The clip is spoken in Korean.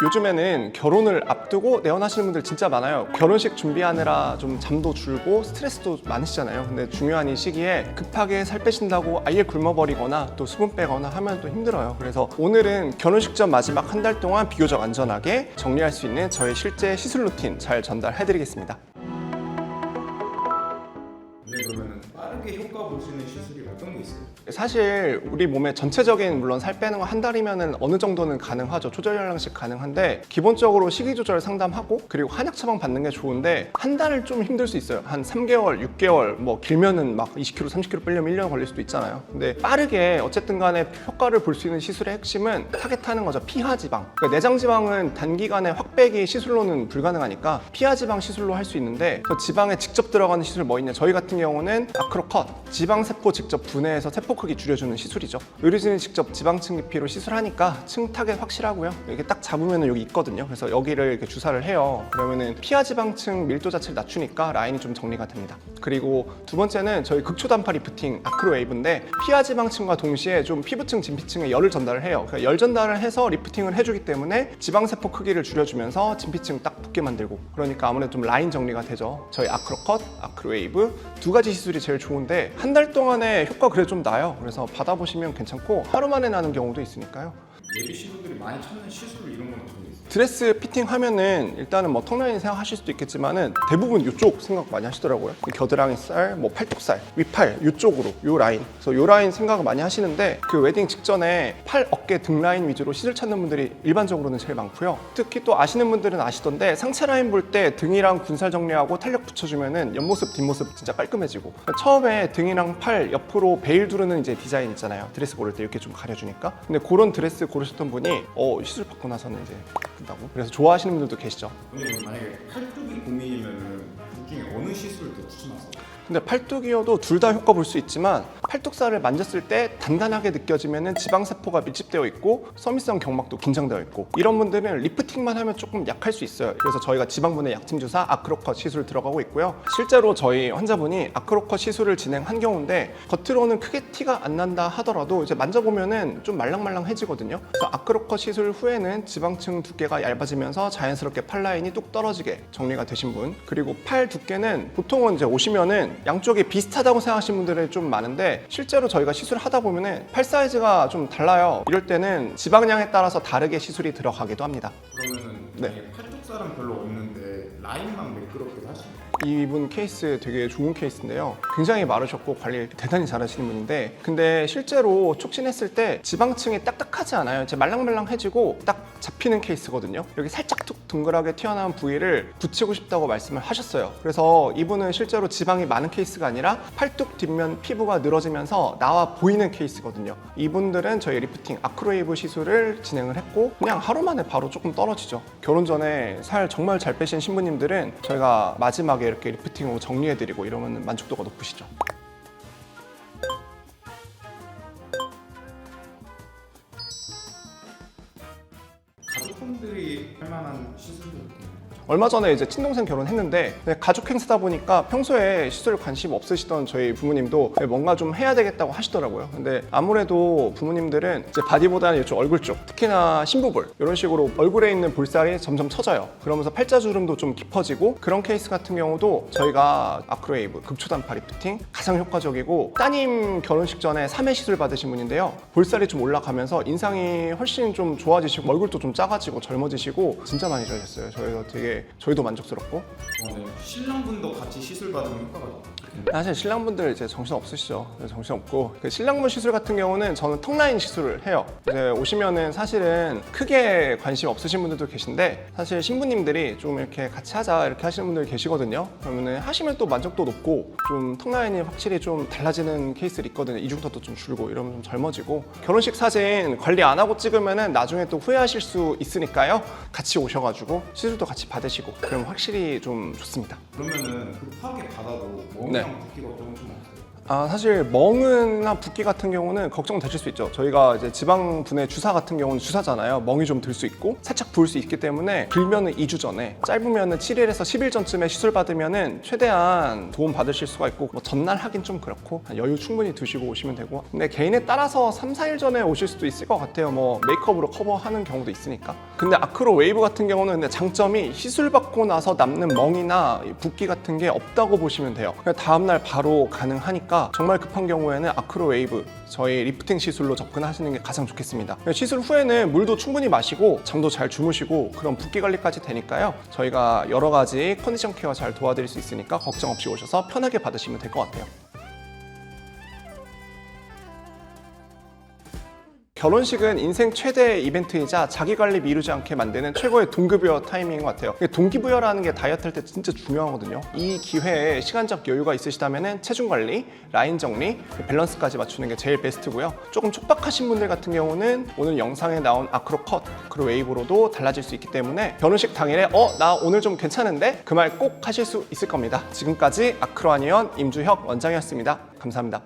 요즘에는 결혼을 앞두고 내원하시는 분들 진짜 많아요. 결혼식 준비하느라 좀 잠도 줄고 스트레스도 많으시잖아요. 근데 중요한 이 시기에 급하게 살 빼신다고 아예 굶어버리거나 또 수분 빼거나 하면 또 힘들어요. 그래서 오늘은 결혼식 전 마지막 한 달 동안 비교적 안전하게 정리할 수 있는 저의 실제 시술 루틴 잘 전달해드리겠습니다. 그러면 빠르게 효과 볼 수 있는 시술이 어떤 게 있어요? 사실 우리 몸의 전체적인 물론 살 빼는 거 한 달이면은 어느 정도는 가능하죠. 조절혈량식 가능한데 기본적으로 식이 조절 상담하고 그리고 한약 처방 받는 게 좋은데 한 달은 좀 힘들 수 있어요. 한 3개월, 6개월 뭐 길면은 막 20kg, 30kg 빼려면 1년 걸릴 수도 있잖아요. 근데 빠르게 어쨌든 간에 효과를 볼 수 있는 시술의 핵심은 타겟하는 거죠. 피하지방. 그러니까 내장지방은 단기간에 확 빼기 시술로는 불가능하니까 피하지방 시술로 할 수 있는데 저 지방에 직접 들어가는 시술 뭐 있냐? 저희 같은 경우는 아크로컷, 지방세포 직접 분해해서 세포 크기 줄여주는 시술이죠. 의료진이 직접 지방층 깊이로 시술하니까 층 타겟 확실하고요. 이렇게 딱 잡으면 여기 있거든요. 그래서 여기를 이렇게 주사를 해요. 그러면은 피하지방층 밀도 자체를 낮추니까 라인이 좀 정리가 됩니다. 그리고 두 번째는 저희 극초단파 리프팅 아크로웨이브인데 피하지방층과 동시에 좀 피부층, 진피층에 열을 전달을 해요. 그러니까 열 전달을 해서 리프팅을 해주기 때문에 지방세포 크기를 줄여주면서 진피층 딱 붙게 만들고 그러니까 아무래도 좀 라인 정리가 되죠. 저희 아크로컷, 아크로웨이브 두 가지 시술이 제일 좋은데 한 달 동안의 효과 그래도 좀 나요. 그래서 받아보시면 괜찮고 하루 만에 나는 경우도 있으니까요. 예비 신부들이 많이 찾는 시술 이런 건 어떤 게 있어요? 드레스 피팅 하면은 일단은 뭐 턱라인 생각하실 수도 있겠지만은 대부분 이쪽 생각 많이 하시더라고요. 겨드랑이 살, 뭐 팔뚝살, 위팔 이쪽으로 요 라인. 그래서 요 라인 생각을 많이 하시는데 그 웨딩 직전에 팔, 어깨, 등 라인 위주로 시술 찾는 분들이 일반적으로는 제일 많고요. 특히 또 아시는 분들은 아시던데 상체 라인 볼 때 등이랑 군살 정리하고 탄력 붙여주면은 옆모습, 뒷모습 진짜 깔끔해지고 처음에 등이랑 팔 옆으로 베일 두르는 이제 디자인 있잖아요. 드레스 고를 때 이렇게 좀 가려주니까. 근데 그런 드레스 고르셨던 분이 시술 받고 나서는 이제 바꾼다고. 그래서 좋아하시는 분들도 계시죠. 근데 만약에 팔뚝이 고민이면은 둘 중에 어느 시술을 더 추천하세요? 근데 팔뚝이어도 둘 다 효과 볼 수 있지만 팔뚝살을 만졌을 때 단단하게 느껴지면은 지방세포가 밀집되어 있고 서미성 경막도 긴장되어 있고 이런 분들은 리프팅만 하면 조금 약할 수 있어요. 그래서 저희가 지방분해 약침 주사 아크로컷 시술 들어가고 있고요. 실제로 저희 환자분이 아크로컷 시술을 진행한 경우인데 겉으로는 크게 티가 안 난다 하더라도 이제 만져보면은 좀 말랑말랑해지거든요. 그래서 아크로컷 시술 후에는 지방층 두께가 얇아지면서 자연스럽게 팔 라인이 뚝 떨어지게 정리가 되신 분, 그리고 팔 두께는 보통은 이제 오시면은 양쪽이 비슷하다고 생각하시는 분들이 좀 많은데 실제로 저희가 시술을 하다 보면은 팔 사이즈가 좀 달라요. 이럴 때는 지방량에 따라서 다르게 시술이 들어가기도 합니다. 그러면은 네. 팔뚝살은 별로 없는데 라인만 매끄럽게 하시나요? 이분 케이스 되게 좋은 케이스인데요. 굉장히 마르셨고 관리 대단히 잘하시는 분인데 근데 실제로 촉진했을 때 지방층이 딱딱하지 않아요. 이제 말랑말랑해지고 딱 잡히는 케이스거든요. 여기 살짝 툭 둥글하게 튀어나온 부위를 붙이고 싶다고 말씀을 하셨어요. 그래서 이분은 실제로 지방이 많은 케이스가 아니라 팔뚝 뒷면 피부가 늘어지면서 나와 보이는 케이스거든요. 이분들은 저희 리프팅 아크로웨이브 시술을 진행을 했고 그냥 하루 만에 바로 조금 떨어지죠. 결혼 전에 살 정말 잘 빼신 신부님들은 저희가 마지막에 이렇게 리프팅으로 정리해드리고 이러면 만족도가 높으시죠. 가족분들이 할 만한 시술도 있나요? 얼마 전에 이제 친동생 결혼했는데 가족 행사다 보니까 평소에 시술 관심 없으시던 저희 부모님도 뭔가 좀 해야 되겠다고 하시더라고요. 근데 아무래도 부모님들은 이제 바디보다는 이쪽 얼굴 쪽, 특히나 신부볼 이런 식으로 얼굴에 있는 볼살이 점점 처져요. 그러면서 팔자주름도 좀 깊어지고 그런 케이스 같은 경우도 저희가 아크로웨이브 극초단파 리프팅 가장 효과적이고 따님 결혼식 전에 3회 시술 받으신 분인데요. 볼살이 좀 올라가면서 인상이 훨씬 좀 좋아지시고 얼굴도 좀 작아지고 젊어지시고 진짜 많이 좋아졌어요. 저희도 만족스럽고. 네. 신랑분도 같이 시술 받으면 효과가 좋아요. 사실 신랑분들 이제 정신 없으시죠. 정신 없고 그 신랑분 시술 같은 경우는 저는 턱라인 시술을 해요. 이제 오시면은 사실은 크게 관심 없으신 분들도 계신데 사실 신부님들이 좀 이렇게 같이 하자 이렇게 하시는 분들 계시거든요. 그러면은 하시면 또 만족도 높고 좀 턱라인이 확실히 좀 달라지는 케이스들이 있거든요. 이중턱도 좀 줄고 이러면 좀 젊어지고 결혼식 사진 관리 안 하고 찍으면은 나중에 또 후회하실 수 있으니까요. 같이 오셔가지고 시술도 같이 받으시고 그럼 확실히 좀 좋습니다. 그러면은 급하게 받아도 네. 붓기가 조금 없어요. 사실 멍이나 붓기 같은 경우는 걱정되실 수 있죠. 저희가 이제 지방분해 주사 같은 경우는 주사잖아요. 멍이 좀 들 수 있고 살짝 부을 수 있기 때문에 길면은 2주 전에, 짧으면은 7일에서 10일 전쯤에 시술 받으면은 최대한 도움 받으실 수가 있고, 뭐 전날 하긴 좀 그렇고 여유 충분히 두시고 오시면 되고, 근데 개인에 따라서 3, 4일 전에 오실 수도 있을 것 같아요. 뭐 메이크업으로 커버하는 경우도 있으니까. 근데 아크로 웨이브 같은 경우는 근데 장점이 시술 받고 나서 남는 멍이나 붓기 같은 게 없다고 보시면 돼요. 그냥 다음날 바로 가능하니까 정말 급한 경우에는 아크로 웨이브, 저희 리프팅 시술로 접근하시는 게 가장 좋겠습니다. 시술 후에는 물도 충분히 마시고 잠도 잘 주무시고 그런 붓기 관리까지 되니까요. 저희가 여러 가지 컨디션 케어 잘 도와드릴 수 있으니까 걱정 없이 오셔서 편하게 받으시면 될 것 같아요. 결혼식은 인생 최대 이벤트이자 자기관리 미루지 않게 만드는 최고의 동기부여 타이밍인 것 같아요. 동기부여라는 게 다이어트 할 때 진짜 중요하거든요. 이 기회에 시간적 여유가 있으시다면 체중 관리, 라인 정리, 밸런스까지 맞추는 게 제일 베스트고요. 조금 촉박하신 분들 같은 경우는 오늘 영상에 나온 아크로 컷, 아크로 웨이브로도 달라질 수 있기 때문에 결혼식 당일에 나 오늘 좀 괜찮은데? 그 말 꼭 하실 수 있을 겁니다. 지금까지 아크로 아니언 임주혁 원장이었습니다. 감사합니다.